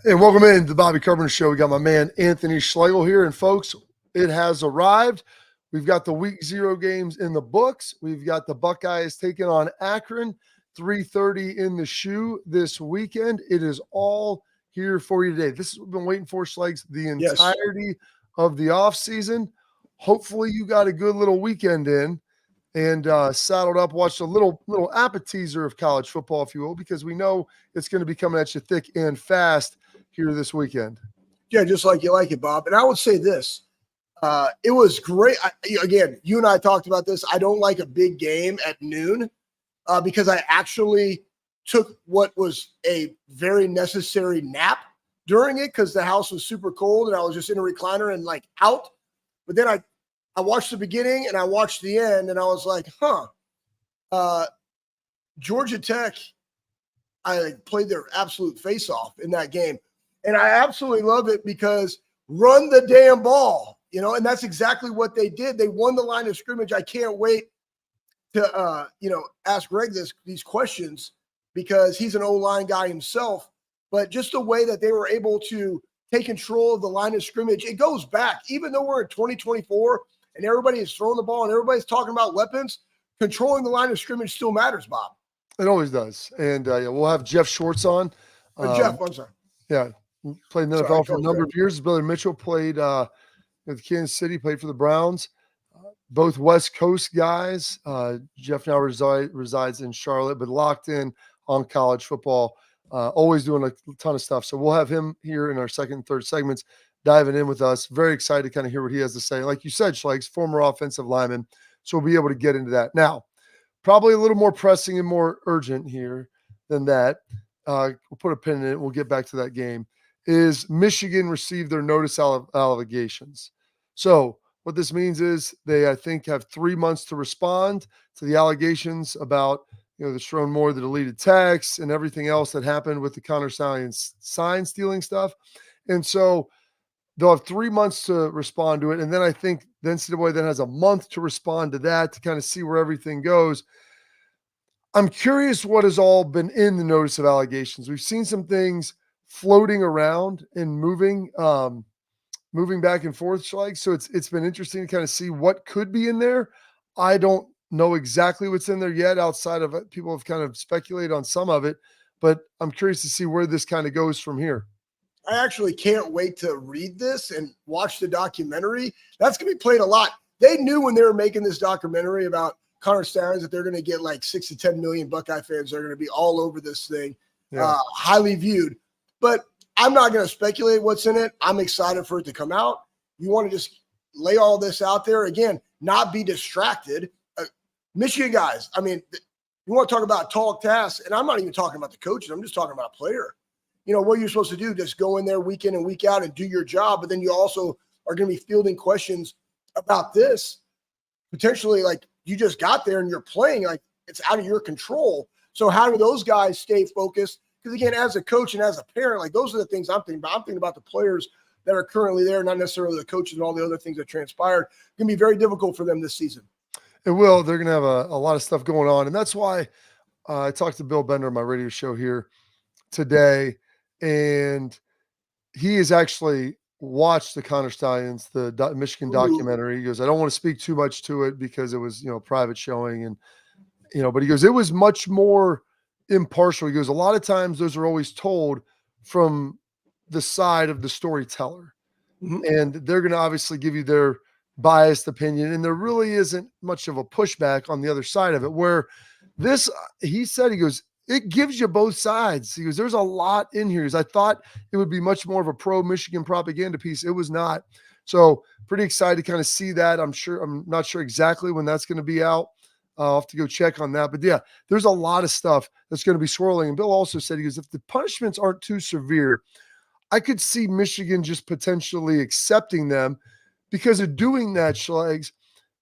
Hey, welcome in to the Bobby Carpenter Show. We got my man Anthony Schlegel here, and folks, it has arrived. We've got the Week 0 games in the books. We've got the Buckeyes taking on Akron, 3:30 in the shoe this weekend. It is all here for you today. This is what we've been waiting for, Schlegs, the entirety of the offseason. Hopefully you got a good little weekend in and saddled up, watched a little appetizer of college football, if you will, because we know it's going to be coming at you thick and fast here this weekend. Yeah, just like you like it, Bob. And I would say this. It was great. Again, you and I talked about this. I don't like a big game at noon because I actually took what was a very necessary nap during it because the house was super cold and I was just in a recliner and like out. But then I watched the beginning and I watched the end and I was like, Georgia Tech, I played their absolute face off in that game. And I absolutely love it because run the damn ball, and that's exactly what they did. They won the line of scrimmage. I can't wait to, ask Greg these questions because he's an O-line guy himself. But just the way that they were able to take control of the line of scrimmage, it goes back. Even though we're in 2024 and everybody is throwing the ball and everybody's talking about weapons, controlling the line of scrimmage still matters, Bob. It always does. And we'll have Geoff Schwartz on. Jeff, I'm sorry. Yeah. Played in the NFL for a number of years. His brother Mitchell played with Kansas City, played for the Browns. Both West Coast guys. Jeff now resides in Charlotte, but locked in on college football. Always doing a ton of stuff. So we'll have him here in our second and third segments diving in with us. Very excited to kind of hear what he has to say. Like you said, Schlegs, former offensive lineman. So we'll be able to get into that. Now, probably a little more pressing and more urgent here than that. We'll put a pin in it. We'll get back to that game. Is Michigan received their notice allegations. So what this means is they, I think, have 3 months to respond to the allegations about, the Sharon Moore, the deleted texts, and everything else that happened with the Connor Stallions sign stealing stuff. And so they'll have 3 months to respond to it. And then I think the NCAA then has a month to respond to that to kind of see where everything goes. I'm curious what has all been in the notice of allegations. We've seen some things floating around and moving back and forth, Schleig. So it's been interesting to kind of see what could be in there. I don't know exactly what's in there yet outside of it. People have kind of speculated on some of it, but I'm curious to see where this kind of goes from here. I actually can't wait to read this and watch the documentary. That's going to be played a lot. They knew when they were making this documentary about Connor Stallions that they're going to get like 6 to 10 million Buckeye fans. They're going to be all over this thing, highly viewed. But I'm not going to speculate what's in it. I'm excited for it to come out. You want to just lay all this out there. Again, not be distracted. Michigan guys, I mean, you want to talk about tall tasks, and I'm not even talking about the coaches. I'm just talking about player. What you're supposed to do, just go in there week in and week out and do your job. But then you also are going to be fielding questions about this. Potentially, like, you just got there and you're playing, like, it's out of your control. So how do those guys stay focused? Because, again, as a coach and as a parent, like, those are the things I'm thinking about. I'm thinking about the players that are currently there, not necessarily the coaches and all the other things that transpired. It's going to be very difficult for them this season. It will. They're going to have a lot of stuff going on. And that's why I talked to Bill Bender on my radio show here today. And he has actually watched the Connor Stallions, the Michigan documentary. He goes, I don't want to speak too much to it because it was, private showing. And, but he goes, it was much more impartial. He goes, a lot of times those are always told from the side of the storyteller. Mm-hmm. And they're going to obviously give you their biased opinion. And there really isn't much of a pushback on the other side of it, where this, he said, he goes, it gives you both sides. He goes, there's a lot in here. I thought it would be much more of a pro-Michigan propaganda piece. It was not. So pretty excited to kind of see that. I'm not sure exactly when that's going to be out. I'll have to go check on that. But yeah, there's a lot of stuff that's going to be swirling. And Bill also said, he goes, if the punishments aren't too severe, I could see Michigan just potentially accepting them because of doing that, Schlegs.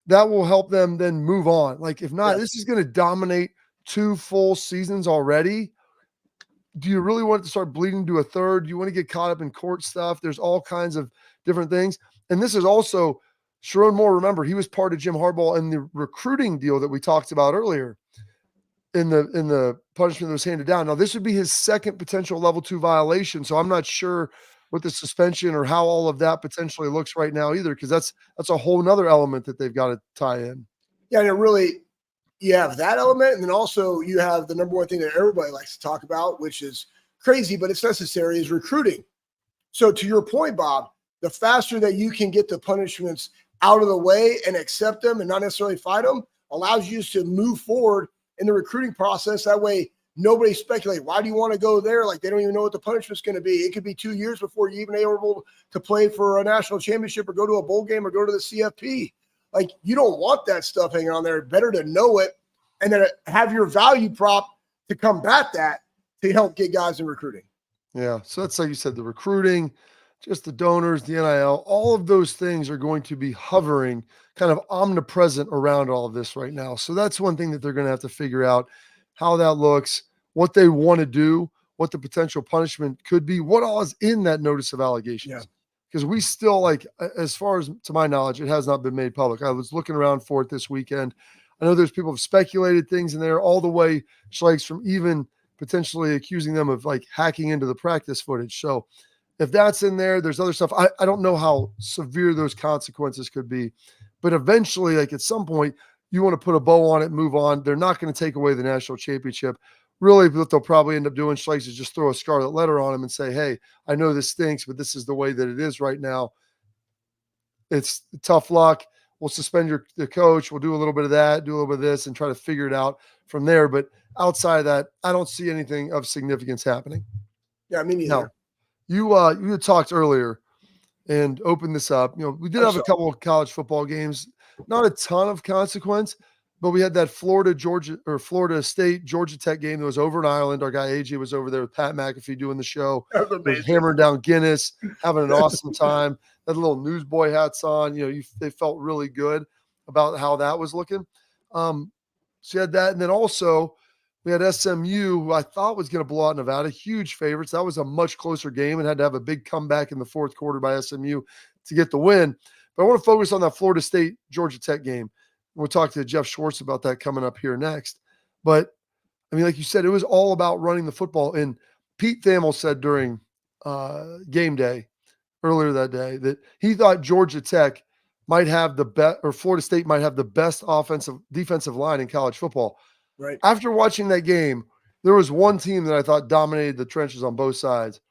That will help them then move on. Like, if not, this is going to dominate 2 full seasons already. Do you really want it to start bleeding to a third? Do you want to get caught up in court stuff? There's all kinds of different things. And this is also Sharon Moore. Remember, he was part of Jim Harbaugh in the recruiting deal that we talked about earlier. in the punishment that was handed down. Now, this would be his second potential level 2 violation, so I'm not sure what the suspension or how all of that potentially looks right now either, because that's a whole nother element that they've got to tie in. Yeah, and it really, you have that element, and then also you have the number one thing that everybody likes to talk about, which is crazy, but it's necessary, is recruiting. So to your point, Bob, the faster that you can get the punishments out of the way and accept them and not necessarily fight them allows you to move forward in the recruiting process. That way, nobody speculates, why do you want to go there? Like, they don't even know what the punishment's going to be. It could be 2 years before you even able to play for a national championship or go to a bowl game or go to the CFP. Like, you don't want that stuff hanging on there. Better to know it and then have your value prop to combat that to help get guys in recruiting. Yeah. So that's, like you said, the recruiting, just the donors, the NIL, all of those things are going to be hovering kind of omnipresent around all of this right now. So that's one thing that they're going to have to figure out how that looks, what they want to do, what the potential punishment could be, what all is in that notice of allegations. Yeah. Because we still, like, as far as to my knowledge, it has not been made public. I was looking around for it this weekend. I know there's people have speculated things in there all the way, Schleichs, from even potentially accusing them of like hacking into the practice footage. So if that's in there, there's other stuff. I don't know how severe those consequences could be, but eventually, like at some point, you want to put a bow on it and move on. They're not going to take away the national championship. Really, what they'll probably end up doing, Schleichs, is just throw a scarlet letter on them and say, hey, I know this stinks, but this is the way that it is right now. It's tough luck. We'll suspend the coach. We'll do a little bit of that, do a little bit of this, and try to figure it out from there. But outside of that, I don't see anything of significance happening. Yeah, me neither. Now, you had talked earlier and opened this up. You know, we did have a couple of college football games, not a ton of consequence, but we had that Florida State Georgia Tech game that was over in Ireland. Our guy AJ was over there with Pat McAfee doing the show. Was hammering down Guinness, having an awesome time. Had little newsboy hats on. You know, they felt really good about how that was looking. So you had that, and then also we had SMU, who I thought was going to blow out Nevada, huge favorites. That was a much closer game and had to have a big comeback in the fourth quarter by SMU to get the win. But I want to focus on that Florida State Georgia Tech game. We'll talk to Geoff Schwartz about that coming up here next. But, I mean, like you said, it was all about running the football. And Pete Thamel said during game day earlier that day that he thought Georgia Tech might have the best, or Florida State might have the best defensive line in college football. Right. After watching that game, there was one team that I thought dominated the trenches on both sides,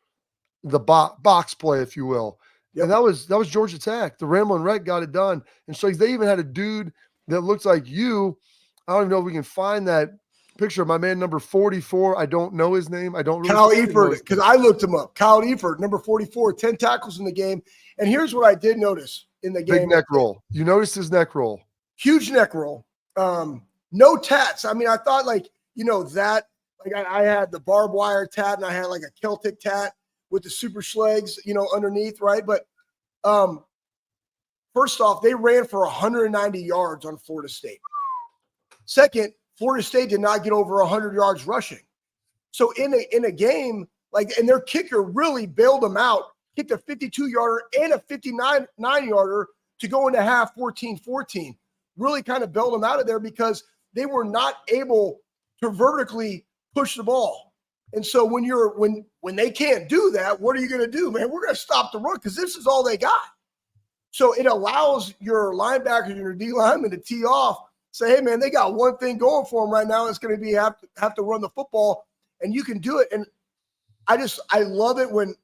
the box play, if you will. Yep. And that was Georgia Tech. The Ramblin' Wreck got it done. And so they even had a dude that looks like you. I don't even know if we can find that picture of my man, number 44. I don't know his name. I don't really Kyle Eford, because I looked him up. Kyle Eford, number 44, 10 tackles in the game. And here's what I did notice in the game. Big neck roll. You noticed his neck roll. Huge neck roll. No tats. I mean, I thought that I had the barbed wire tat and I had like a Celtic tat with the super schlegs, underneath, right? But first off, they ran for 190 yards on Florida State. Second, Florida State did not get over 100 yards rushing. So in a game, and their kicker really bailed them out, kicked a 52-yarder and a 59-yarder to go into half 14-14. Really kind of bailed them out of there because they were not able to vertically push the ball. And so when they can't do that, what are you going to do, man? We're going to stop the run because this is all they got. So it allows your linebackers and your D linemen to tee off, say, hey, man, they got one thing going for them right now. It's going to be have to run the football, and you can do it. And I love it when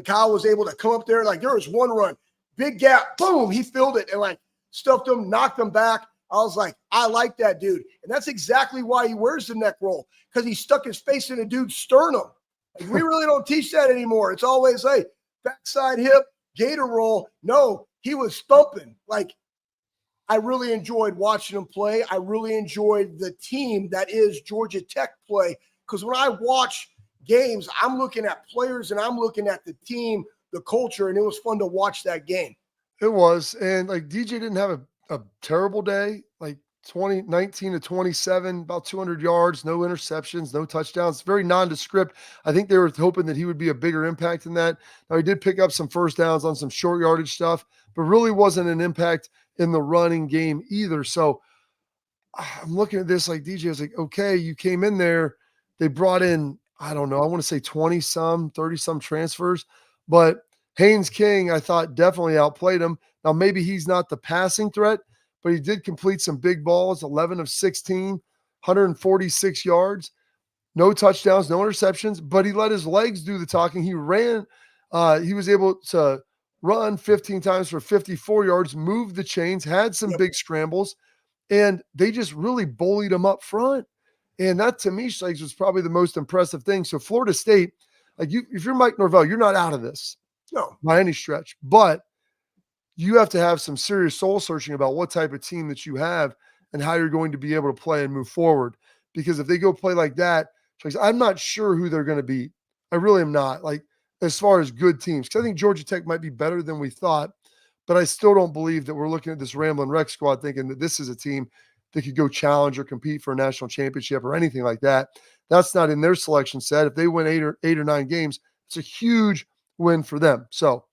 Kyle was able to come up there. Like, there was one run, big gap, boom, he filled it and stuffed them, knocked them back. I was like, I like that dude. And that's exactly why he wears the neck roll, because he stuck his face in a dude's sternum. We really don't teach that anymore. It's always, hey, backside hip, gator roll. No, he was thumping. I really enjoyed watching him play. I really enjoyed the team that is Georgia Tech play, because when I watch games, I'm looking at players and I'm looking at the team, the culture, and it was fun to watch that game. It was. And DJ didn't have a terrible day, 19 to 27, about 200 yards, no interceptions, no touchdowns, very nondescript. I think they were hoping that he would be a bigger impact than that. Now, he did pick up some first downs on some short yardage stuff, but really wasn't an impact in the running game either. So I'm looking at this like DJ was like, okay, you came in there. They brought in, I don't know, I want to say 20 some, 30 some transfers, but Haynes King, I thought definitely outplayed him. Now, maybe he's not the passing threat, but he did complete some big balls, 11 of 16, 146 yards, no touchdowns, no interceptions, but he let his legs do the talking. He ran, he was able to run 15 times for 54 yards, move the chains, had some big scrambles, and they just really bullied him up front. And that to me, Schlegels, was probably the most impressive thing. So Florida State, like if you're Mike Norvell, you're not out of this. No. By any stretch. But you have to have some serious soul searching about what type of team that you have and how you're going to be able to play and move forward. Because if they go play like that, I'm not sure who they're going to beat. I really am not. Like, as far as good teams, because I think Georgia Tech might be better than we thought, but I still don't believe that we're looking at this Ramblin' Wreck squad thinking that this is a team that could go challenge or compete for a national championship or anything like that. That's not in their selection set. If they win eight or 9 games, it's a huge win for them. So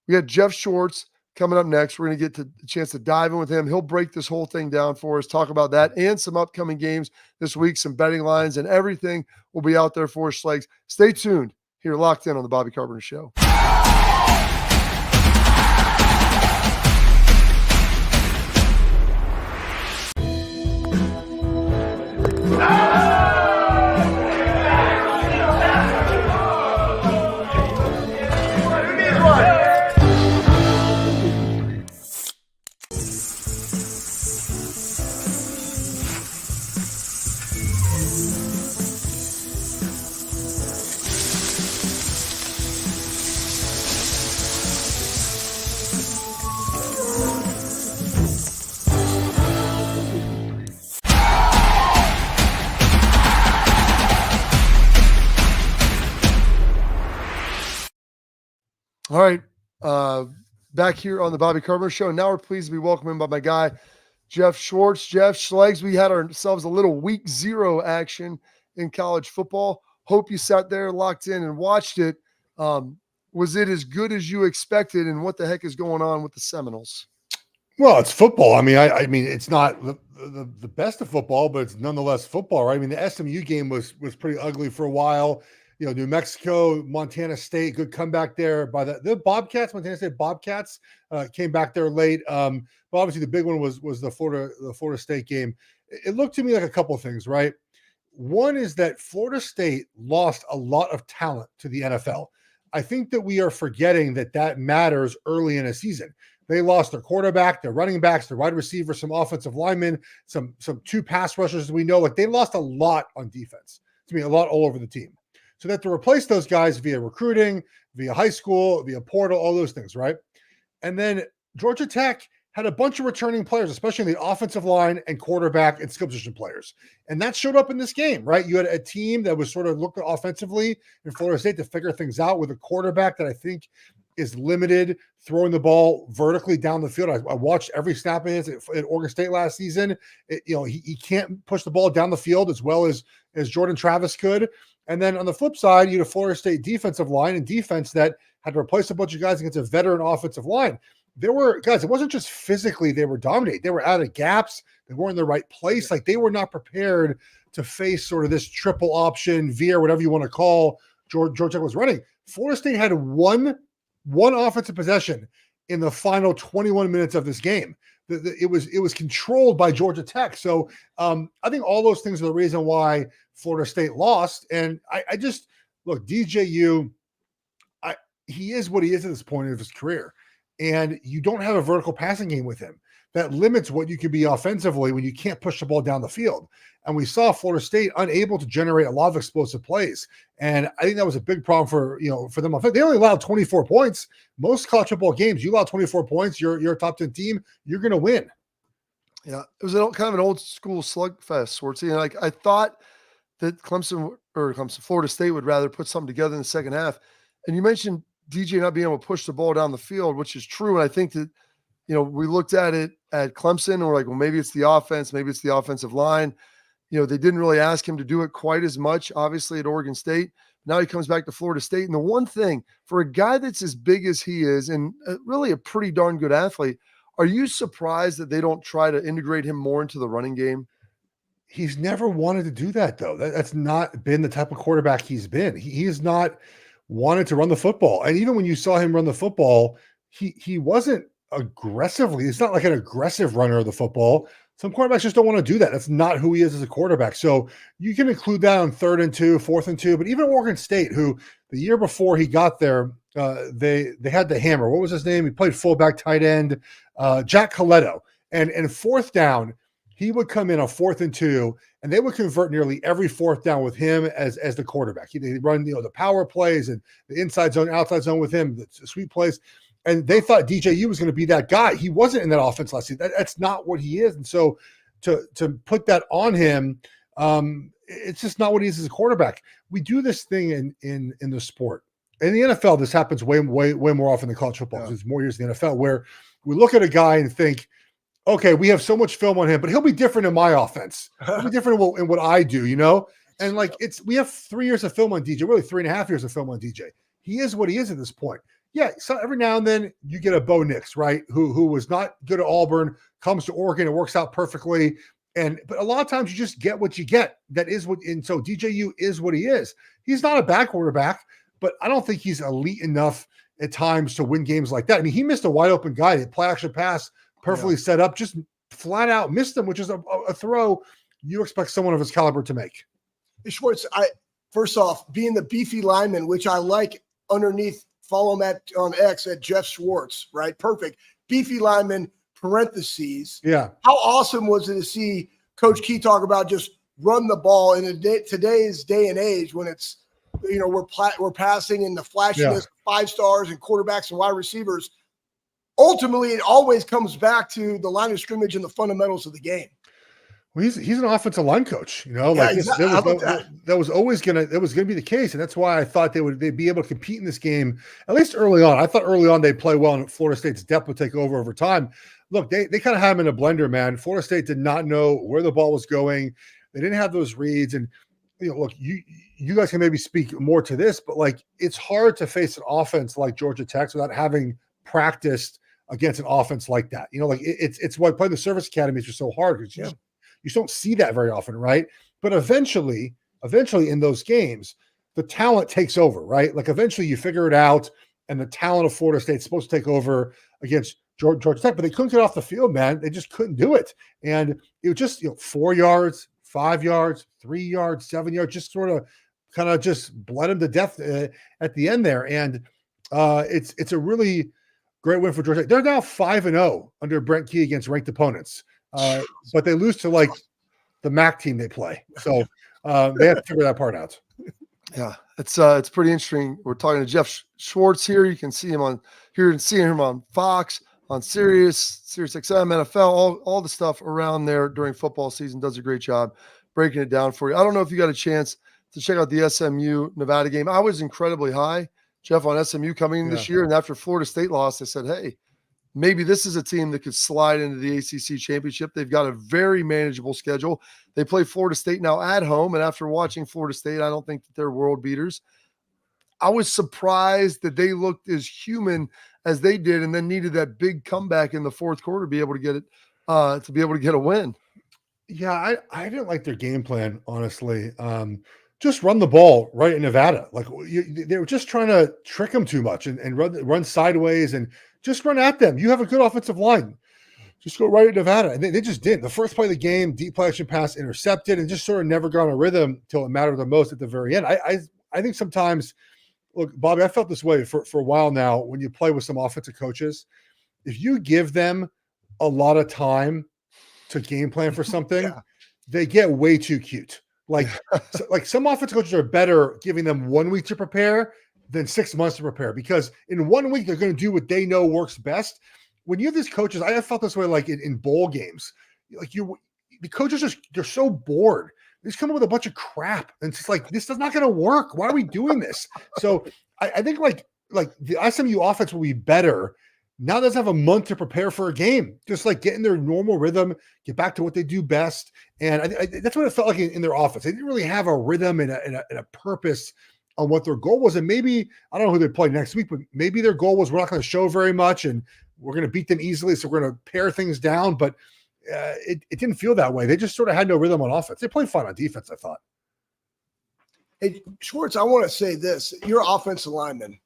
we got Geoff Schwartz coming up next. We're going to get to a chance to dive in with him. He'll break this whole thing down for us, talk about that and some upcoming games this week, some betting lines, and everything will be out there for us, Schlegs. Stay tuned here, locked in on the Bobby Carpenter Show. All right. Back here on the Bobby Carpenter Show. Now we're pleased to be welcomed by my guy, Geoff Schwartz. Geoff Schlegs, we had ourselves a little week 0 action in college football. Hope you sat there, locked in, and watched it. Was it as good as you expected? And what the heck is going on with the Seminoles? Well, it's football. I mean, it's not the best of football, but it's nonetheless football, right? I mean, the SMU game was pretty ugly for a while. You know, New Mexico, Montana State, good comeback there by the Bobcats. Montana State Bobcats came back there late. But obviously, the big one was the Florida State game. It looked to me like a couple of things, right? One is that Florida State lost a lot of talent to the NFL. I think that we are forgetting that matters early in a season. They lost their quarterback, their running backs, their wide receiver, some offensive linemen, some 2 pass rushers. As we know, like they lost a lot on defense. To me, a lot all over the team. So that to replace those guys via recruiting, via high school, via portal, all those things, right? And then Georgia Tech had a bunch of returning players, especially in the offensive line and quarterback and skill position players. And that showed up in this game, right? You had a team that was sort of looking offensively in Florida State to figure things out with a quarterback that I think is limited throwing the ball vertically down the field. I watched every snap at Oregon State last season. He can't push the ball down the field as well as Jordan Travis could. And then on the flip side, you had a Florida State defensive line and defense that had to replace a bunch of guys against a veteran offensive line. There were guys, it wasn't just physically they were dominating. They were out of gaps. They weren't in the right place. Like they were not prepared to face sort of this triple option, veer, whatever you want to call Georgia Tech was running. Florida State had one offensive possession in the final 21 minutes of this game. It was controlled by Georgia Tech. So I think all those things are the reason why Florida State lost. And I just look, DJU, he is what he is at this point of his career. And you don't have a vertical passing game with him. That limits what you can be offensively when you can't push the ball down the field. And we saw Florida State unable to generate a lot of explosive plays. And I think that was a big problem for them. They only allowed 24 points. Most college football games, you allow 24 points, you're a top 10 team, you're going to win. Yeah, it was kind of an old school slugfest, Swartzy. And like I thought that Florida State would rather put something together in the second half. And you mentioned DJ not being able to push the ball down the field, which is true. And I think that, we looked at it at Clemson and we're like, well, maybe it's the offense, maybe it's the offensive line. They didn't really ask him to do it quite as much, obviously, at Oregon State. Now he comes back to Florida State. And the one thing for a guy that's as big as he is and really a pretty darn good athlete, are you surprised that they don't try to integrate him more into the running game? He's never wanted to do that, though. That's not been the type of quarterback he's been. He has not wanted to run the football. And even when you saw him run the football, he wasn't aggressively. It's not like an aggressive runner of the football. Some quarterbacks just don't want to do that. That's not who he is as a quarterback. So you can include that on 3rd and 2, 4th and 2. But even Oregon State, who the year before he got there, they had the hammer. What was his name? He played fullback, tight end, Jack Coletto. And 4th down, he would come in on 4th and 2, and they would convert nearly every 4th down with him as the quarterback. They run the power plays and the inside zone, outside zone with him, the sweep plays. And they thought DJU was going to be that guy. He wasn't in that offense last season. That's not what he is. And so to put that on him, it's just not what he is as a quarterback. We do this thing in the sport. In the NFL, this happens way more often than college football. There's more years in the NFL where we look at a guy and think, okay, we have so much film on him, but he'll be different in my offense. He'll be different in what I do, And we have 3 years of film on DJ, really 3.5 years of film on DJ. He is what he is at this point. Yeah, so every now and then you get a Bo Nix, right? Who was not good at Auburn, comes to Oregon, it works out perfectly. But a lot of times you just get what you get. That is what, and so DJU is what he is. He's not a bad quarterback, but I don't think he's elite enough at times to win games like that. I mean, he missed a wide open guy, the play action pass, perfectly set up, just flat out missed him, which is a throw you expect someone of his caliber to make. Hey, Schwartz, first off, being the beefy lineman, which I like underneath, follow him on X at Geoff Schwartz, right? Perfect. Beefy lineman, parentheses. Yeah. How awesome was it to see Coach Key talk about just run the ball in today's day and age when it's, we're passing in the flashiness, 5 stars and quarterbacks and wide receivers. Ultimately, it always comes back to the line of scrimmage and the fundamentals of the game. Well, he's an offensive line coach, that was always gonna be the case, and that's why I thought they'd be able to compete in this game at least early on. I thought early on they'd play well, and Florida State's depth would take over time. Look, they kind of had him in a blender, man. Florida State did not know where the ball was going. They didn't have those reads, and look, you guys can maybe speak more to this, but it's hard to face an offense like Georgia Tech without having practiced against an offense like that. It's why playing the service academies are so hard because you just don't see that very often, right? But eventually in those games, the talent takes over, right? Eventually you figure it out, and the talent of Florida State is supposed to take over against Georgia Tech, but they couldn't get off the field, man. They just couldn't do it. And it was just 4 yards, 5 yards, 3 yards, 7 yards, just sort of kind of just bled them to death at the end there. And it's a really great win for Georgia Tech. They're now 5-0 under Brent Key against ranked opponents. But they lose to the MAC team they play. So they have to figure that part out. Yeah, it's pretty interesting. We're talking to Geoff Schwartz here. You can see him on Fox, on Sirius XM, NFL, all the stuff around there during football season. Does a great job breaking it down for you. I don't know if you got a chance to check out the SMU Nevada game. I was incredibly high, Geoff, on SMU coming in this year. And after Florida State lost, I said, hey, maybe this is a team that could slide into the ACC championship. They've got a very manageable schedule. They play Florida State now at home. And after watching Florida State, I don't think that they're world beaters. I was surprised that they looked as human as they did, and then needed that big comeback in the fourth quarter to be able to get it, to be able to get a win. Yeah, I didn't like their game plan, honestly. Just run the ball right in Nevada. They were just trying to trick them too much and run sideways and just run at them. You have a good offensive line. Just go right at Nevada. And they just didn't. The first play of the game, deep play action pass intercepted, and just sort of never got on a rhythm until it mattered the most at the very end. I think sometimes, look, Bobby, I felt this way for a while now when you play with some offensive coaches. If you give them a lot of time to game plan for something, they get way too cute. Some offensive coaches are better giving them 1 week to prepare than 6 months to prepare, because in 1 week they're going to do what they know works best. When you have these coaches, I felt this way in bowl games. The coaches they're so bored. They just come up with a bunch of crap, and it's just this is not going to work. Why are we doing this? So I think the SMU offense will be better. Now doesn't have a month to prepare for a game. Just get in their normal rhythm, get back to what they do best. And that's what it felt like in their offense. They didn't really have a rhythm and a purpose on what their goal was. And maybe, I don't know who they play next week, but maybe their goal was, we're not going to show very much and we're going to beat them easily, so we're going to pare things down. But it didn't feel that way. They just sort of had no rhythm on offense. They played fine on defense, I thought. Hey, Schwartz, I want to say this. You're offensive lineman.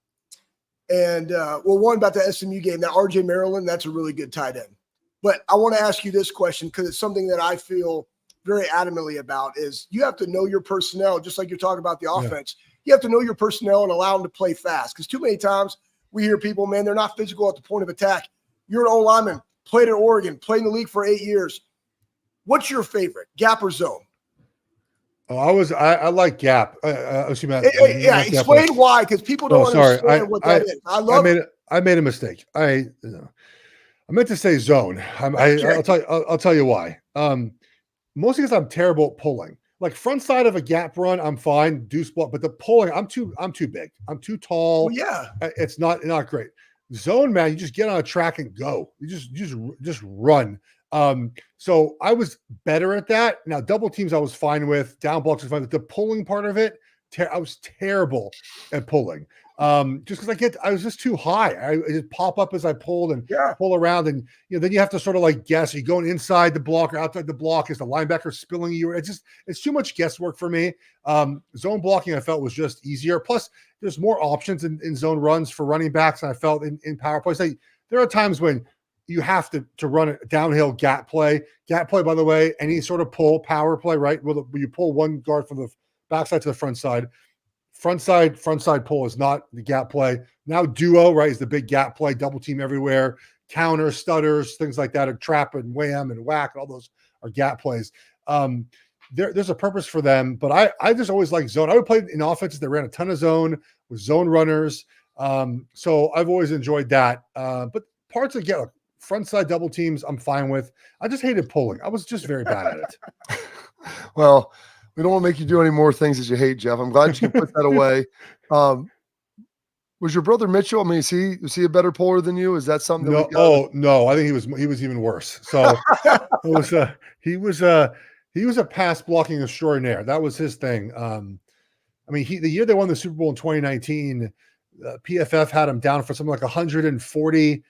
And, one about the SMU game. Now, RJ Maryland, that's a really good tight end. But I want to ask you this question because it's something that I feel very adamantly about is you have to know your personnel, just like you're talking about the offense. Yeah. You have to know your personnel and allow them to play fast because too many times we hear people, man, they're not physical at the point of attack. You're an O-lineman, played at Oregon, played in the league for 8 years. What's your favorite, gap or zone? Oh, I like gap. Explain why, because people don't understand what that is. I made a mistake. I meant to say zone. I'll tell you why. Mostly because I'm terrible at pulling. Like front side of a gap run, I'm fine. Deuce block, but the pulling, I'm too big. I'm too tall. Well, yeah, it's not great. Zone, man, you just get on a track and go. You just run. So I was better at that. Now double teams I was fine with. Down blocks was fine. But the pulling part of it, I was terrible at pulling. Just because I was just too high. I just pop up as I pulled and pull around, and then you have to sort of like guess. Are you going inside the block or outside the block? Is the linebacker spilling you? It's too much guesswork for me. Zone blocking I felt was just easier. Plus, there's more options in zone runs for running backs. And I felt in power plays. There are times when you have to run a downhill gap play. Gap play, by the way, any sort of pull power play, right? Will you pull one guard from the backside to the front side? Front side pull is not the gap play. Now duo, right, is the big gap play, double team everywhere, counter, stutters, things like that, or trap and wham and whack, all those are gap plays. There's a purpose for them, but I just always like zone. I would play in offenses that ran a ton of zone with zone runners. So I've always enjoyed that. But parts of front side double teams, I'm fine with. I just hated pulling. I was just very bad at it. Well, we don't want to make you do any more things that you hate, Geoff. I'm glad you can put that away. Was your brother Mitchell? I mean, is he a better puller than you? Is that something? No. No. I think he was even worse. So he was a pass blocking extraordinaire. That was his thing. The year they won the Super Bowl in 2019, PFF had him down for something like 140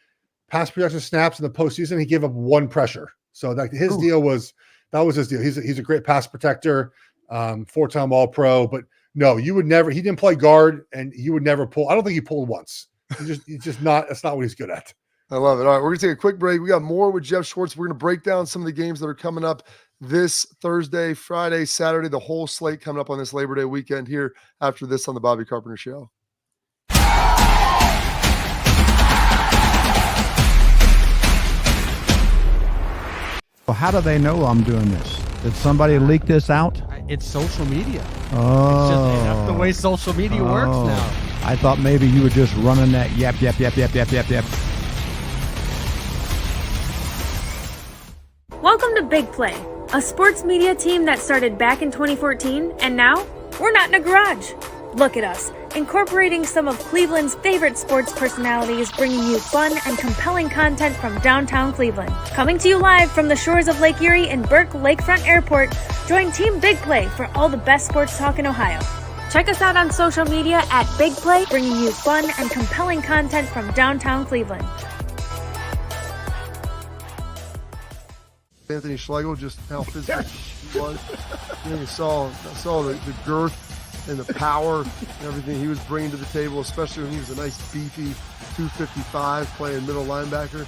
pass protection snaps in the postseason. He gave up one pressure. So his deal was his deal. He's a great pass protector. 4-time All-Pro, but no, you would never. He didn't play guard, and you would never pull. I don't think he pulled once. He's just not. That's not what he's good at. I love it. All right, we're gonna take a quick break. We got more with Geoff Schwartz. We're gonna break down some of the games that are coming up this Thursday, Friday, Saturday. The whole slate coming up on this Labor Day weekend here after this on the Bobby Carpenter Show. Well, how do they know I'm doing this? Did somebody leak this out? It's social media. Oh. That's the way social media works now. I thought maybe you were just running that yap. Welcome to Big Play, a sports media team that started back in 2014, and now we're not in a garage. Look at us, incorporating some of Cleveland's favorite sports personalities, bringing you fun and compelling content from downtown Cleveland. Coming to you live from the shores of Lake Erie and Burke Lakefront Airport, join Team Big Play for all the best sports talk in Ohio. Check us out on social media at Big Play, bringing you fun and compelling content from downtown Cleveland. Anthony Schlegel, just how physical he was. I saw the girth and the power and everything he was bringing to the table, especially when he was a nice beefy 255 playing middle linebacker.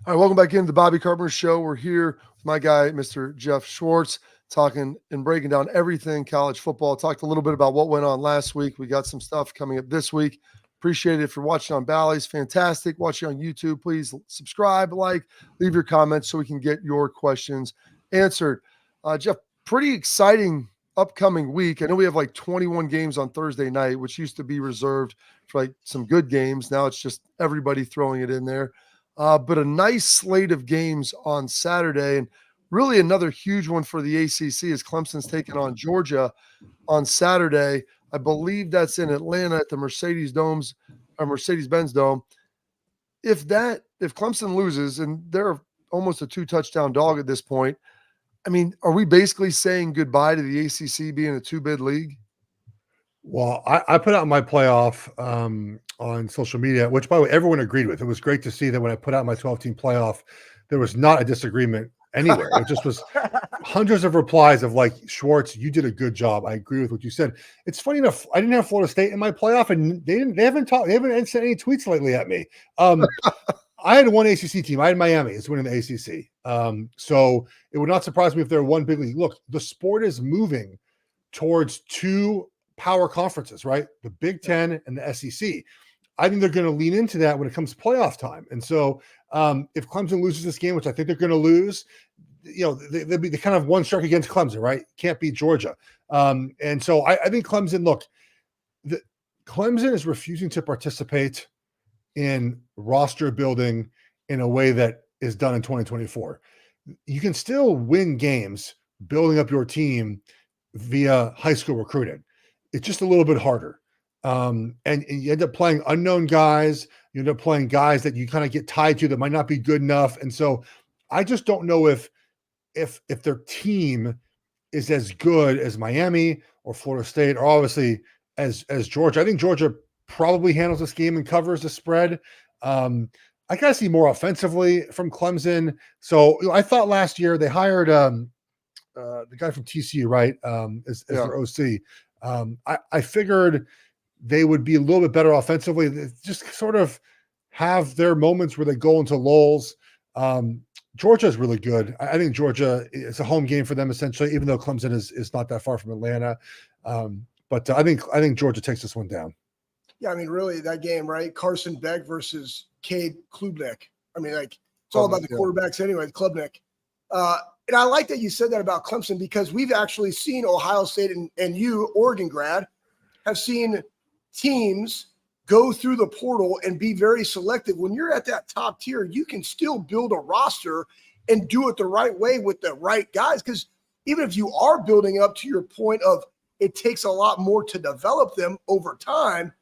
All right, welcome back into the Bobby Carpenter Show. We're here with my guy, Mr. Geoff Schwartz, talking and breaking down everything college football. Talked a little bit about what went on last week. We got some stuff coming up this week. Appreciate it if you're watching on Bally's. Fantastic. Watching on YouTube, please subscribe, leave your comments so we can get your questions answered. Geoff, pretty exciting upcoming week. I know we have like 21 games on Thursday night, which used to be reserved for like some good games. Now it's just everybody throwing it in there. But a nice slate of games on Saturday, and really another huge one for the ACC as Clemson's taking on Georgia on Saturday. I believe that's in Atlanta at the Mercedes-Benz Dome. If Clemson loses, and they're almost a 2-touchdown dog at this point, I mean, are we basically saying goodbye to the ACC being a 2-bid league? Well, I put out my playoff on social media, which, by the way, everyone agreed with. It was great to see that when I put out my 12-team playoff, there was not a disagreement anywhere. It just was hundreds of replies of like, Schwartz, you did a good job. I agree with what you said. It's funny enough, I didn't have Florida State in my playoff, and they haven't sent any tweets lately at me. I had one ACC team. I had Miami is winning the ACC. So it would not surprise me if there were one big league. Look, the sport is moving towards two power conferences, right? The Big Ten and the SEC. I think they're going to lean into that when it comes to playoff time. And so if Clemson loses this game, which I think they're going to lose, they'll be the kind of one strike against Clemson, right? Can't beat Georgia. And so I think Clemson, look, Clemson is refusing to participate in roster building in a way that is done in 2024. You can still win games building up your team via high school recruiting. It's just a little bit harder. And you end up playing unknown guys. You end up playing guys that you kind of get tied to that might not be good enough. And so I just don't know if their team is as good as Miami or Florida State, or obviously as Georgia. I think Georgia probably handles this game and covers the spread. I gotta see more offensively from Clemson. So I thought last year they hired the guy from TCU, right? As their OC. I figured they would be a little bit better offensively. They just sort of have their moments where they go into lulls. Georgia is really good. I think Georgia, it's a home game for them essentially, even though Clemson is not that far from Atlanta. But I think Georgia takes this one down. Yeah, I mean, really, that game, right? Carson Beck versus Cade Klubnik. I mean, like, it's all about the quarterbacks anyway, Klubnik. And I like that you said that about Clemson, because we've actually seen Ohio State and you, Oregon grad, have seen teams go through the portal and be very selective. When you're at that top tier, you can still build a roster and do it the right way with the right guys. Because even if you are building up to your point of it takes a lot more to develop them over time,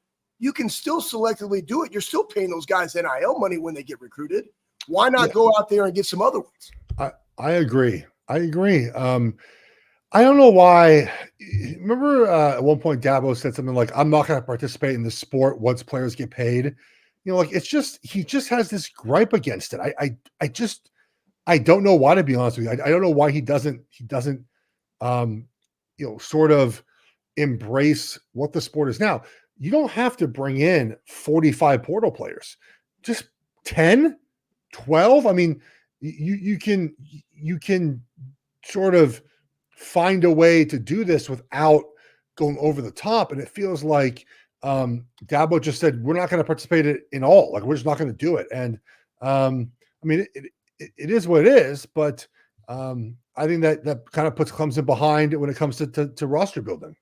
you can still selectively do it. You're still paying those guys NIL money when they get recruited. Why not go out there and get some other ones? I agree. I don't know why. Remember at one point Dabo said something like, I'm not going to participate in the sport once players get paid. Like it's just, he just has this gripe against it. I don't know why, to be honest with you. I don't know why he doesn't sort of embrace what the sport is now. You don't have to bring in 45 portal players, just 10, 12. I mean, you can sort of find a way to do this without going over the top. And it feels like Dabo just said, we're not going to participate in all. Like, we're just not going to do it. And I mean, it is what it is, but I think that kind of puts Clemson behind when it comes to roster building.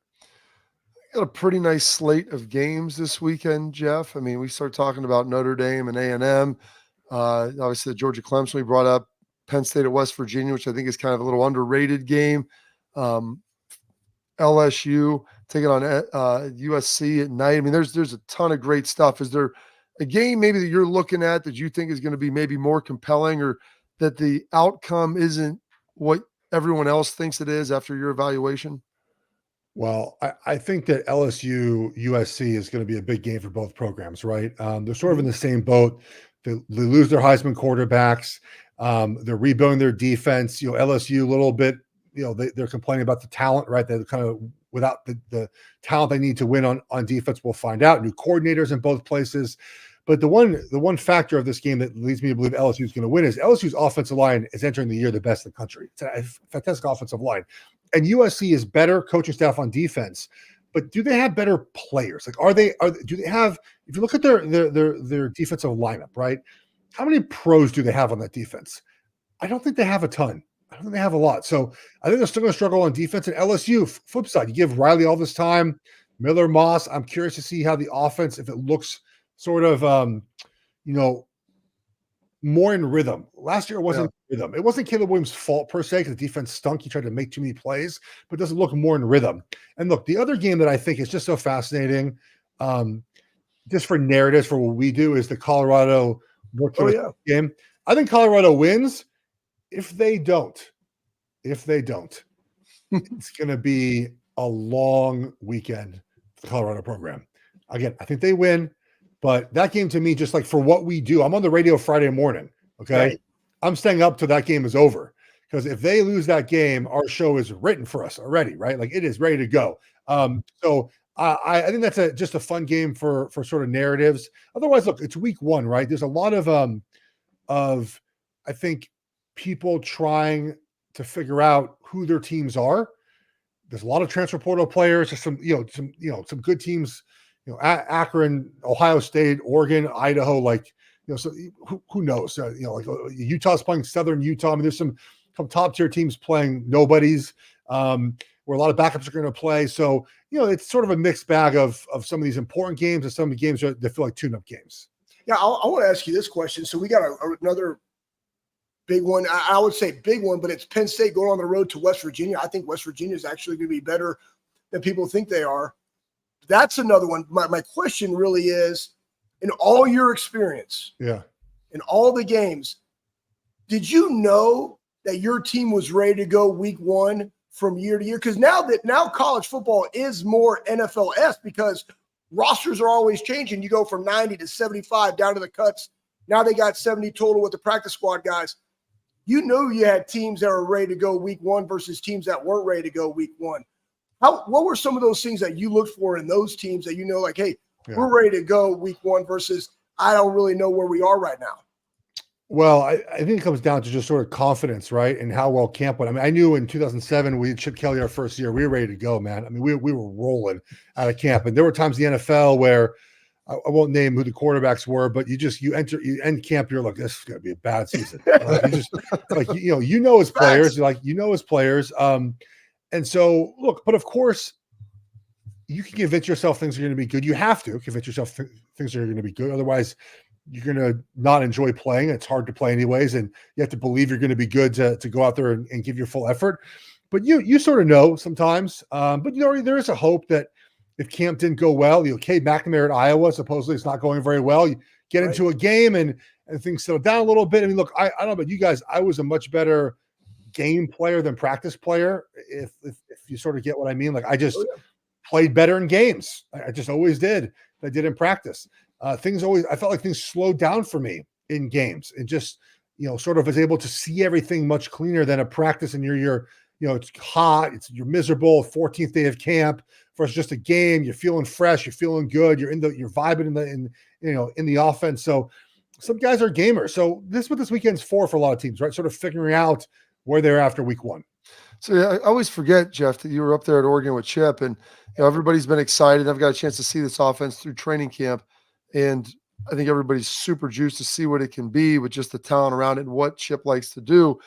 Got a pretty nice slate of games this weekend, Jeff. I mean, we start talking about Notre Dame and A&M. Obviously, the Georgia Clemson we brought up, Penn State at West Virginia, which I think is kind of a little underrated game. LSU taking on USC at night. I mean, there's a ton of great stuff. Is there a game maybe that you're looking at that you think is going to be maybe more compelling, or that the outcome isn't what everyone else thinks it is after your evaluation? Well, I think that LSU USC is going to be a big game for both programs, right? They're sort of in the same boat. They lose their Heisman quarterbacks. They're rebuilding their defense. LSU a little bit. They're complaining about the talent, right? They're kind of without the talent they need to win on defense. We'll find out. New coordinators in both places. But the one factor of this game that leads me to believe LSU is going to win is LSU's offensive line is entering the year the best in the country. It's a fantastic offensive line. And USC is better coaching staff on defense, but do they have better players? Like, do they have, if you look at their defensive lineup, right? How many pros do they have on that defense? I don't think they have a ton. I don't think they have a lot. So I think they're still going to struggle on defense. And LSU, flip side, you give Riley all this time, Miller, Moss. I'm curious to see how the offense, if it looks sort of, more in rhythm. Last year it wasn't rhythm. It wasn't Caleb Williams' fault per se, because the defense stunk. He tried to make too many plays, but doesn't look more in rhythm. And look, the other game that I think is just so fascinating, just for narratives for what we do, is the Colorado North Carolina game. I think Colorado wins. If they don't, if they don't, it's going to be a long weekend for the Colorado program. Again, I think they win, but that game to me, just like for what we do, I'm on the radio Friday morning. Okay. Right. I'm staying up till that game is over, because if they lose that game, our show is written for us already, right? Like it is ready to go. So I think that's just a fun game for sort of narratives. Otherwise, look, it's week one, right? There's a lot of I think people trying to figure out who their teams are. There's a lot of transfer portal players. There's some good teams, Akron, Ohio State, Oregon, Idaho, so who knows? Utah's playing Southern Utah. I mean, there's some top tier teams playing nobodies, where a lot of backups are going to play. So, it's sort of a mixed bag of some of these important games and some of the games that feel like tune-up games. Yeah, I want to ask you this question. So we got another big one. I would say big one, but it's Penn State going on the road to West Virginia. I think West Virginia is actually going to be better than people think they are. That's another one. My question really is, in all your experience, in all the games, did you know that your team was ready to go week one from year to year? Because now college football is more NFL-esque, because rosters are always changing. You go from 90 to 75 down to the cuts. Now they got 70 total with the practice squad guys. You knew you had teams that were ready to go week one versus teams that weren't ready to go week one. What were some of those things that you looked for in those teams that hey, we're ready to go week one versus I don't really know where we are right now? Well, I think it comes down to just sort of confidence, right? And how well camp went. I mean, I knew in 2007, we had Chip Kelly our first year. We were ready to go, man. I mean, we were rolling out of camp. And there were times in the NFL where I won't name who the quarterbacks were, but you end camp, you're like, this is going to be a bad season. Right? You just his players, his players. And so look, but of course you can convince yourself things are going to be good. You have to convince yourself things are going to be good. Otherwise you're going to not enjoy playing. It's hard to play anyways. And you have to believe you're going to be good to go out there and give your full effort. But you sort of know sometimes, but there is a hope that if camp didn't go well, Cade McNamara at Iowa, supposedly it's not going very well. You get into a game and things settle down a little bit. I mean, look, I don't know about you guys. I was a much better game player than practice player. If you sort of get what I mean, I just played better in games. I just always did. I did in practice. I felt like things slowed down for me in games, and just, sort of was able to see everything much cleaner than a practice. And you're it's hot, you're miserable, 14th day of camp versus just a game. You're feeling fresh, you're feeling good, you're vibing in the offense. So some guys are gamers. So this is what this weekend's for a lot of teams, right? Sort of figuring out where they're after week one. So I always forget, Geoff, that you were up there at Oregon with Chip, and everybody's been excited. I've got a chance to see this offense through training camp, and I think everybody's super juiced to see what it can be with just the talent around it and what Chip likes to do.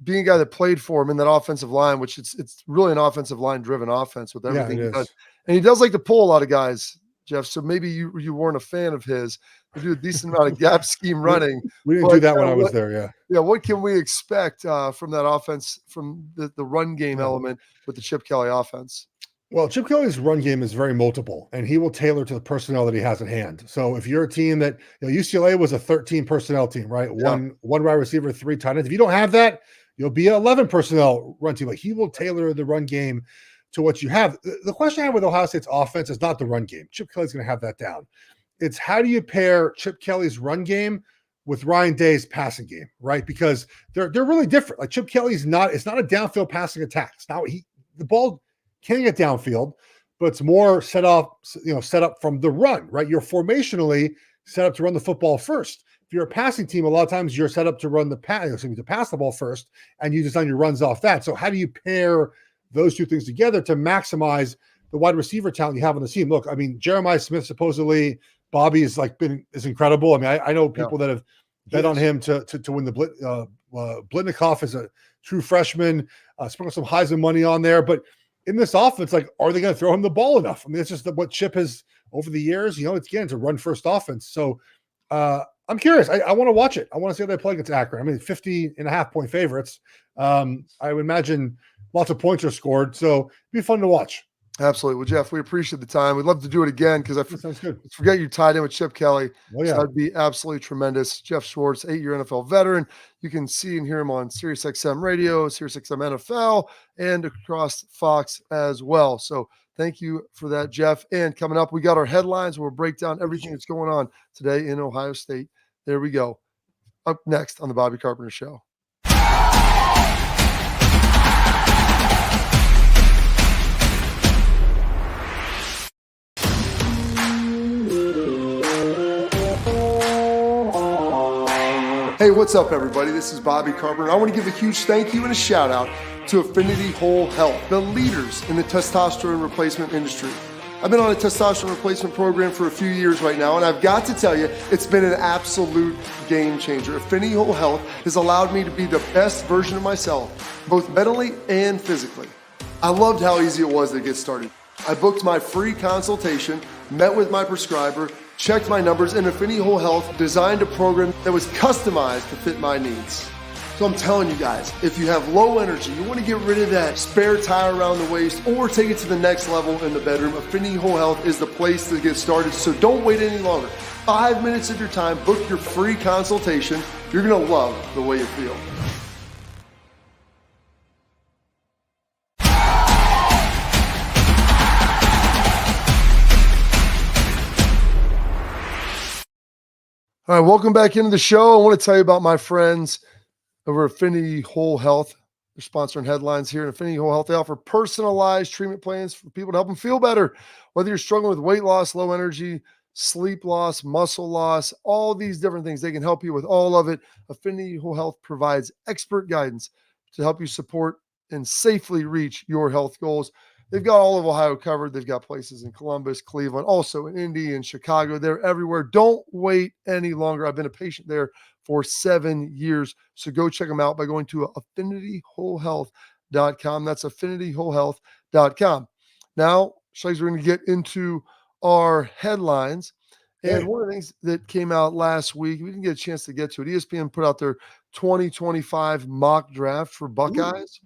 Being a guy that played for him in that offensive line, which it's really an offensive line driven offense with everything he does. And he does like to pull a lot of guys, Geoff. So maybe you weren't a fan of his. They do a decent amount of gap scheme running. We didn't do that when I was there. Yeah. Yeah. What can we expect from that offense, from the run game element with the Chip Kelly offense? Well, Chip Kelly's run game is very multiple, and he will tailor to the personnel that he has at hand. So if you're a team that, UCLA was a 13 personnel team, right? Yeah. One wide receiver, 3 tight ends. If you don't have that, you'll be an 11 personnel run team. He will tailor the run game to what you have. The question I have with Ohio State's offense is not the run game. Chip Kelly's going to have that down. It's how do you pair Chip Kelly's run game with Ryan Day's passing game, right? Because they're really different. Like Chip Kelly's it's not a downfield passing attack. It's not the ball can get downfield, but it's more set up from the run, right? You're formationally set up to run the football first. If you're a passing team, a lot of times you're set up to pass the ball first, and you design your runs off that. So how do you pair those two things together to maximize the wide receiver talent you have on the team? Look, I mean, Jeremiah Smith, supposedly Bobby is incredible. I mean, I know people that have bet on him to win the Blitnikoff as a true freshman, sprinkle some Heisman money on there, but in this offense, are they going to throw him the ball enough? I mean, it's just what Chip has over the years. It's a run first offense. So I'm curious. I want to watch it. I want to see how they play against Akron. I mean, 50.5 favorites. I would imagine lots of points are scored. So it'd be fun to watch. Absolutely. Well, Geoff, we appreciate the time. We'd love to do it again because That sounds good. forget you tied in with Chip Kelly. Oh, So yeah. that'd be absolutely tremendous. Geoff Schwartz, 8-year NFL veteran. You can see and hear him on SiriusXM Radio, SiriusXM NFL, and across Fox as well. So thank you for that, Geoff. And coming up, we got our headlines. We'll break down everything that's going on today in Ohio State. There we go. Up next on the Bobby Carpenter Show. Hey, what's up, everybody? This is Bobby Carpenter. I want to give a huge thank you and a shout out to Affinity Whole Health, the leaders in the testosterone replacement industry. I've been on a testosterone replacement program for a few years right now, and I've got to tell you, it's been an absolute game changer. Affinity Whole Health has allowed me to be the best version of myself, both mentally and physically. I loved how easy it was to get started. I booked my free consultation, met with my prescriber, checked my numbers, and Affinity Whole Health designed a program that was customized to fit my needs. So I'm telling you guys, if you have low energy, you want to get rid of that spare tire around the waist or take it to the next level in the bedroom, Affinity Whole Health is the place to get started. So don't wait any longer. 5 minutes of your time, book your free consultation. You're going to love the way you feel. All right, welcome back into the show. I want to tell you about my friends over Affinity Whole Health. They're sponsoring headlines here. At Affinity Whole Health, they offer personalized treatment plans for people to help them feel better. Whether you're struggling with weight loss, low energy, sleep loss, muscle loss, all these different things, they can help you with all of it. Affinity Whole Health provides expert guidance to help you support and safely reach your health goals. They've got all of Ohio covered. They've got places in Columbus, Cleveland, also in Indy and Chicago. They're everywhere. Don't wait any longer. I've been a patient there for 7 years. So go check them out by going to affinitywholehealth.com. That's affinitywholehealth.com. Now, Shays, we're going to get into our headlines. And one of the things that came out last week, we didn't get a chance to get to it. ESPN put out their 2025 mock draft for Buckeyes.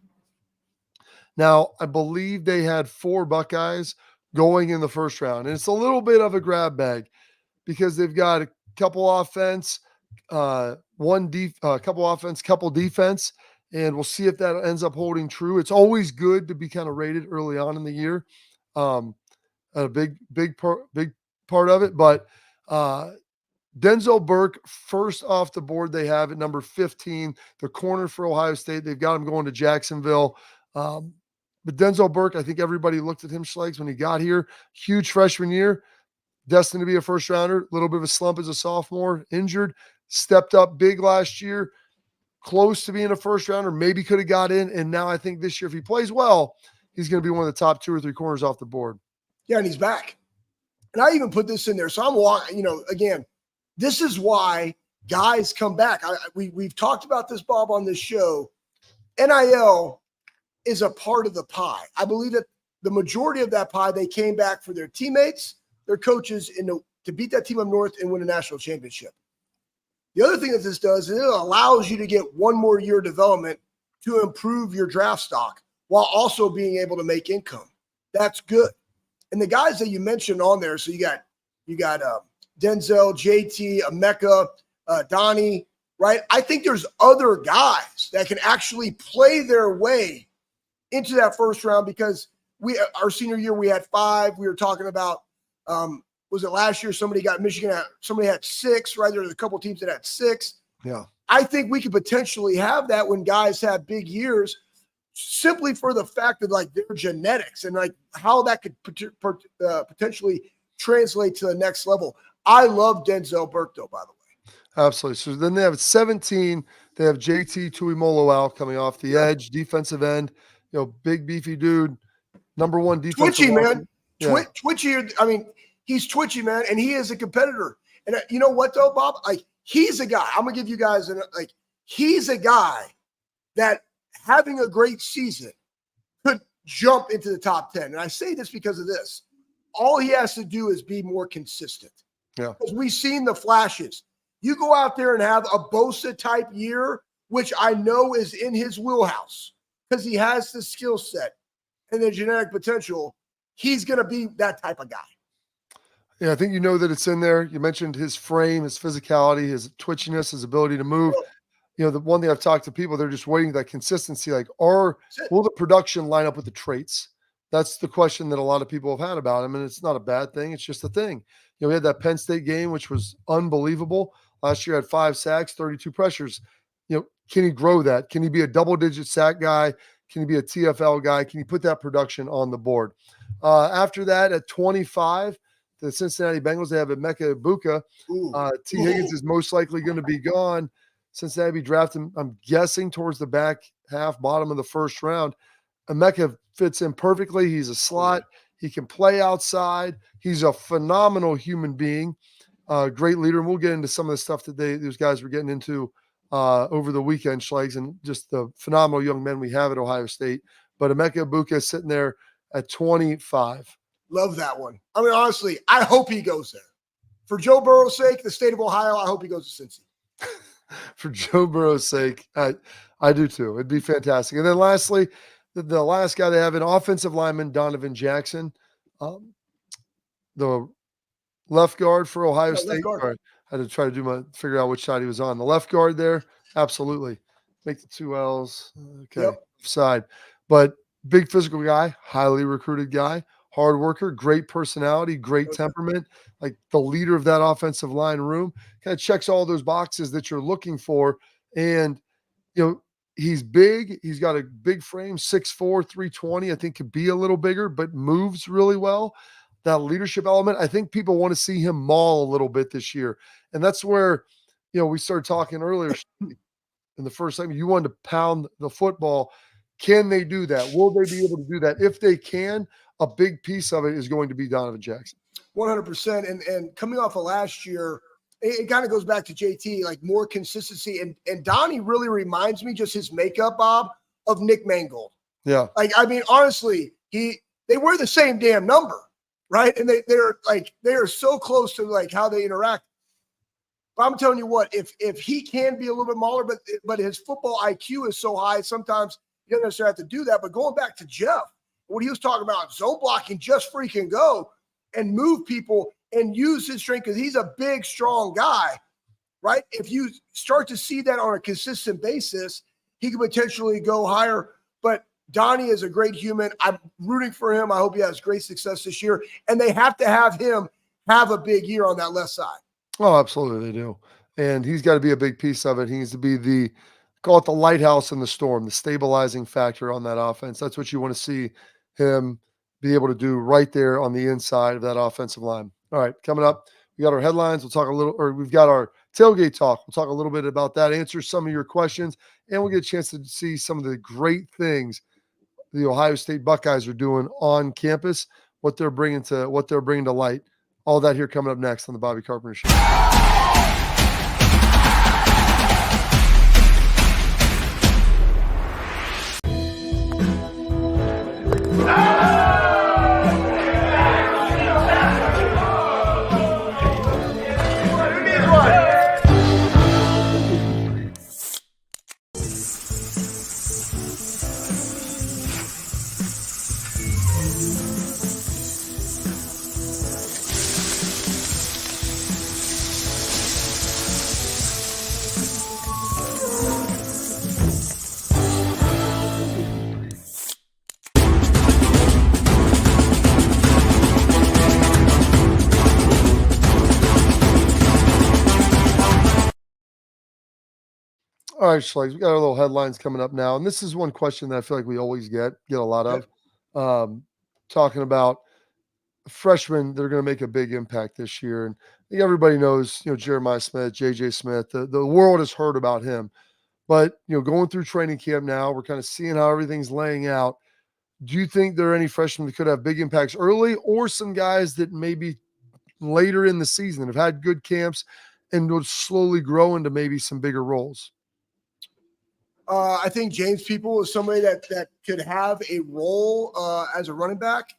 Now, I believe they had 4 Buckeyes going in the first round. And it's a little bit of a grab bag because they've got a couple offense, couple offense, couple defense. And we'll see if that ends up holding true. It's always good to be kind of rated early on in the year. A big part of it. But Denzel Burke, first off the board, they have at number 15, the corner for Ohio State. They've got him going to Jacksonville. But Denzel Burke, I think everybody looked at him, Schlegs, when he got here. Huge freshman year, destined to be a first rounder. A little bit of a slump as a sophomore, injured, stepped up big last year, close to being a first rounder, maybe could have got in. And now I think this year, if he plays well, he's going to be one of the top 2 or 3 corners off the board. Yeah, and he's back. And I even put this in there. So I'm walking, again, this is why guys come back. We've talked about this, Bob, on this show. NIL is a part of the pie. I believe that the majority of that pie, they came back for their teammates, their coaches, to beat that team up north and win a national championship. The other thing that this does is it allows you to get 1 more year development to improve your draft stock while also being able to make income. That's good. And the guys that you mentioned on there, so you got Denzel, JT, Emeka, Donnie, right? I think there's other guys that can actually play their way into that first round because our senior year, we had 5. We were talking about, was it last year? Somebody got Michigan. Somebody had 6, right? There's a couple teams that had 6. Yeah. I think we could potentially have that when guys have big years simply for the fact that like their genetics and like how that could potentially translate to the next level. I love Denzel Burke though, by the way. Absolutely. So then they have 17. They have JT Tuimoloau coming off the edge, defensive end, big beefy dude, number 1 defensive. Twitchy, man. Yeah. Twitchy. I mean, he's twitchy, man, and he is a competitor. And you know what though, Bob? Like he's a guy. I'm gonna give you guys he's a guy that having a great season could jump into the top 10. And I say this because of this. All he has to do is be more consistent. Yeah. Because we've seen the flashes. You go out there and have a Bosa type year, which I know is in his wheelhouse because he has the skill set and the genetic potential. he's going to be that type of guy. Yeah, I think you know that it's in there. You mentioned his frame, his physicality, his twitchiness, his ability to move. You know, the one thing I've talked to people, they're just waiting that consistency. Like, will the production line up with the traits? That's the question that a lot of people have had about him, and it's not a bad thing. It's just a thing. You know, we had that Penn State game, which was unbelievable. Last year had 5 sacks, 32 pressures. You know, can he grow that? Can he be a double-digit sack guy? Can he be a TFL guy? Can he put that production on the board? After that, at 25, the Cincinnati Bengals, they have Emeka Egbuka. T. Higgins is most likely going to be gone. Cincinnati drafted him, I'm guessing, towards the back half, bottom of the first round. Emeka fits in perfectly. He's a slot. He can play outside. He's a phenomenal human being, great leader. And we'll get into some of the stuff that those guys were getting into over the weekend, Schlegs, and just the phenomenal young men we have at Ohio State. But Emeka Egbuka is sitting there at 25. Love that one. I mean, honestly, I hope he goes there. For Joe Burrow's sake, the state of Ohio, I hope he goes to Cincy. For Joe Burrow's sake, I do too. It'd be fantastic. And then lastly, the last guy they have, an offensive lineman, Donovan Jackson, the left guard for Ohio State. All right. I had to try to figure out which side he was on. The left guard there, absolutely. Make the 2 L's. Okay, side. But big physical guy, highly recruited guy, hard worker, great personality, great temperament, like the leader of that offensive line room. Kind of checks all those boxes that you're looking for. And, you know, he's big. He's got a big frame, 6'4", 320. I think could be a little bigger, but moves really well. That leadership element, I think people want to see him maul a little bit this year. And that's where, you know, we started talking earlier in the first segment. You wanted to pound the football. Can they do that? Will they be able to do that? If they can, a big piece of it is going to be Donovan Jackson. 100%. And coming off of last year, it kind of goes back to JT, like more consistency. And Donnie really reminds me, just his makeup, Bob, of Nick Mangold. Yeah. Like, I mean, honestly, they wear the same damn number, right? And they are so close to like how they interact. But I'm telling you what, if he can be a little bit smaller, but his football IQ is so high, sometimes you don't necessarily have to do that. But going back to Geoff, what he was talking about, zone blocking, just freaking go and move people and use his strength, because he's a big, strong guy, right? If you start to see that on a consistent basis, he could potentially go higher. But Donnie is a great human. I'm rooting for him. I hope he has great success this year. And they have to have him have a big year on that left side. Oh, absolutely they do. And he's got to be a big piece of it. He needs to be call it the lighthouse in the storm, the stabilizing factor on that offense. That's what you want to see him be able to do right there on the inside of that offensive line. All right, coming up, we got our headlines. We'll talk we've got our tailgate talk. We'll talk a little bit about that, answer some of your questions, and we'll get a chance to see some of the great things the Ohio State Buckeyes are doing on campus, what they're bringing to light. All that here coming up next on the Bobby Carpenter Show. All right, Schlegs, we got our little headlines coming up now. And this is one question that I feel like we always get a lot of, talking about freshmen that are going to make a big impact this year. And I think everybody knows, Jeremiah Smith, JJ Smith, the world has heard about him. But, going through training camp now, we're kind of seeing how everything's laying out. Do you think there are any freshmen that could have big impacts early, or some guys that maybe later in the season have had good camps and will slowly grow into maybe some bigger roles? I think James People is somebody that could have a role as a running back,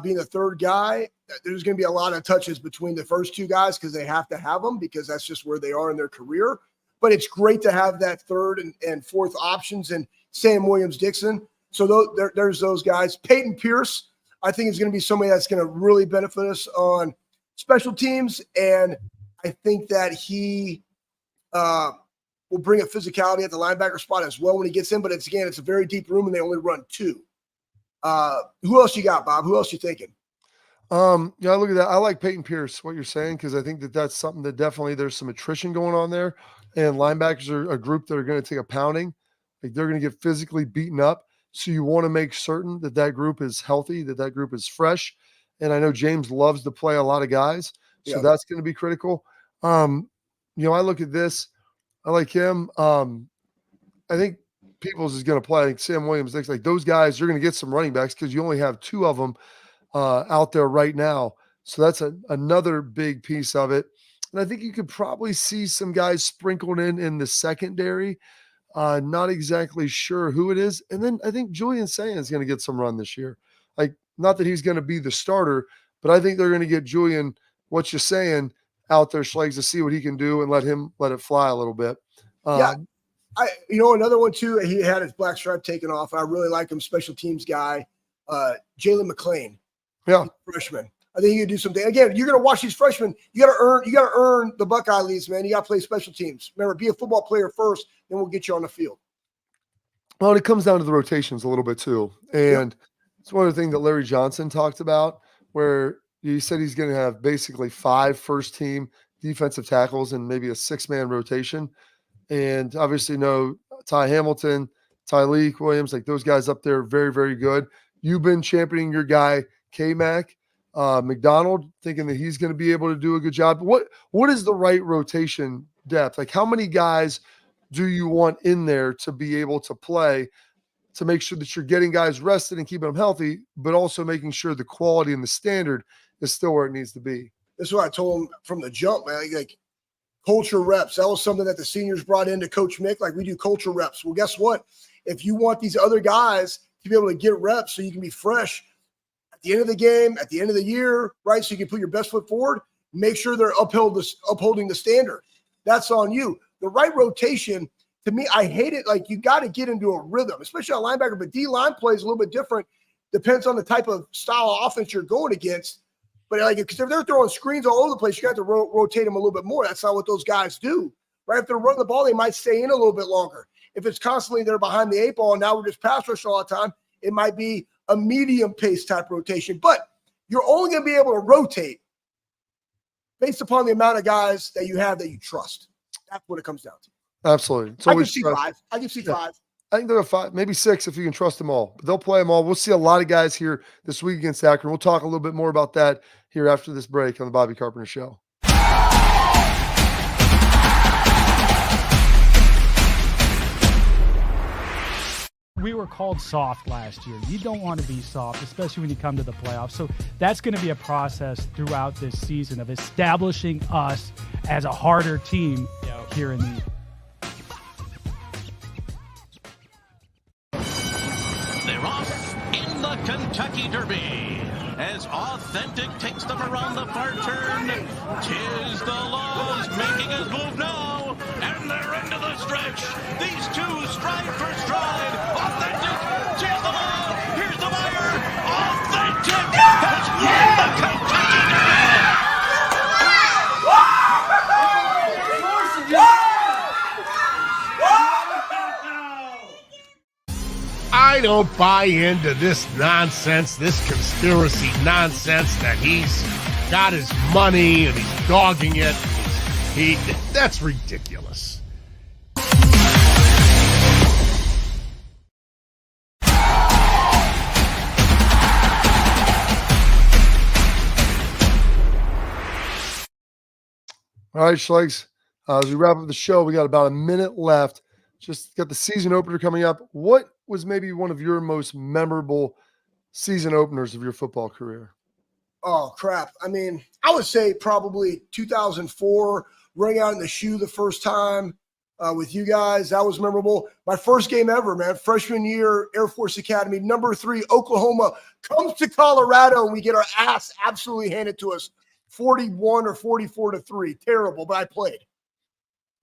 being the third guy. There's going to be a lot of touches between the first two guys because they have to have them, because that's just where they are in their career. But it's great to have that third and fourth options, and Sam Williams-Dixon. So there's those guys. Peyton Pierce, I think is going to be somebody that's going to really benefit us on special teams. And I think that he will bring a physicality at the linebacker spot as well when he gets in. But it's a very deep room and they only run 2. Who else you got, Bob? Who else you thinking? Yeah, look at that. I like Peyton Pierce, what you're saying, because I think that that's something that definitely there's some attrition going on there. And linebackers are a group that are going to take a pounding. Like they're going to get physically beaten up. So you want to make certain that that group is healthy, that that group is fresh. And I know James loves to play a lot of guys. So that's going to be critical. I look at this. I like him. I think Peoples is going to play. I think Sam Williams thinks like those guys, you're going to get some running backs because you only have 2 of them out there right now. So that's another big piece of it. And I think you could probably see some guys sprinkled in the secondary. Not exactly sure who it is. And then I think Julian Sayans is going to get some run this year. Like, not that he's going to be the starter, but I think they're going to get Julian, what you're saying, out there, Schlegs, to see what he can do and let it fly a little bit. Another one too, he had his black stripe taken off. I really like him, special teams guy, Jalen McClain. Yeah. Freshman. I think he could do something. Again, you're going to watch these freshmen. You got to earn the Buckeye leads, man. You got to play special teams. Remember, be a football player first, then we'll get you on the field. Well, it comes down to the rotations a little bit too. And it's one of the things that Larry Johnson talked about, where he said he's going to have basically 5 first-team defensive tackles and maybe a 6-man rotation. And obviously, Ty Hamilton, Tyleek Williams, like those guys up there, very, very good. You've been championing your guy, K-Mac. McDonald, thinking that he's going to be able to do a good job. What is the right rotation depth? Like, how many guys do you want in there to be able to play to make sure that you're getting guys rested and keeping them healthy, but also making sure the quality and the standard is still where it needs to be? This is what I told him from the jump, man. Like culture reps. That was something that the seniors brought into Coach Mick. Like, we do culture reps. Well, guess what? If you want these other guys to be able to get reps so you can be fresh at the end of the game, at the end of the year, right? So you can put your best foot forward, make sure they're upholding the standard. That's on you. The right rotation, to me, I hate it. Like, you got to get into a rhythm, especially on linebacker, but D-line plays a little bit different. Depends on the type of style of offense you're going against. But like, because if they're throwing screens all over the place, you got to rotate them a little bit more. That's not what those guys do, right? If they're running the ball, they might stay in a little bit longer. If it's constantly they're behind the 8 ball and now we're just pass rush all the time, it might be a medium pace type rotation. But you're only going to be able to rotate based upon the amount of guys that you have that you trust. That's what it comes down to. Absolutely. I can see 5. I can see 5. I think there are 5, maybe 6 if you can trust them all. But they'll play them all. We'll see a lot of guys here this week against Akron. We'll talk a little bit more about that here after this break on the Bobby Carpenter Show. We were called soft last year. You don't want to be soft, especially when you come to the playoffs. So that's going to be a process throughout this season of establishing us as a harder team here in the They're off in the Kentucky Derby as Authentic takes them around the far turn. Tiz the Laws making his move now, and they're into the stretch. These two stride for stride. Authentic, Tiz the Law. Here's the wire. Authentic has won the Kentucky Derby. I don't buy into this nonsense, this conspiracy nonsense that he's got his money and he's dogging it. That's ridiculous. All right, Schlegs, as we wrap up the show, we got about a minute left. Just got the season opener coming up. What was maybe one of your most memorable season openers of your football career? Oh, crap. I mean, I would say probably 2004, running out in the shoe the first time with you guys. That was memorable. My first game ever, man. Freshman year, Air Force Academy, number 3, Oklahoma comes to Colorado, and we get our ass absolutely handed to us, 41 or 44-3. Terrible, but I played.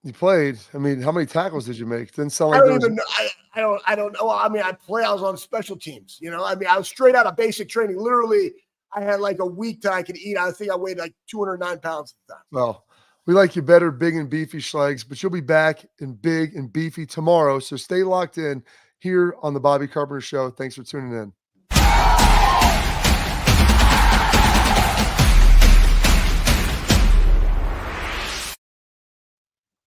You played. I mean, how many tackles did you make? Didn't sound I like don't there was. even know. I don't know. I mean, I was on special teams. You know, I mean, I was straight out of basic training. Literally, I had like a week till I could eat. I think I weighed like 209 pounds at the time. Well, we like you better, big and beefy, Schlegs, but you'll be back in big and beefy tomorrow. So stay locked in here on the Bobby Carpenter Show. Thanks for tuning in.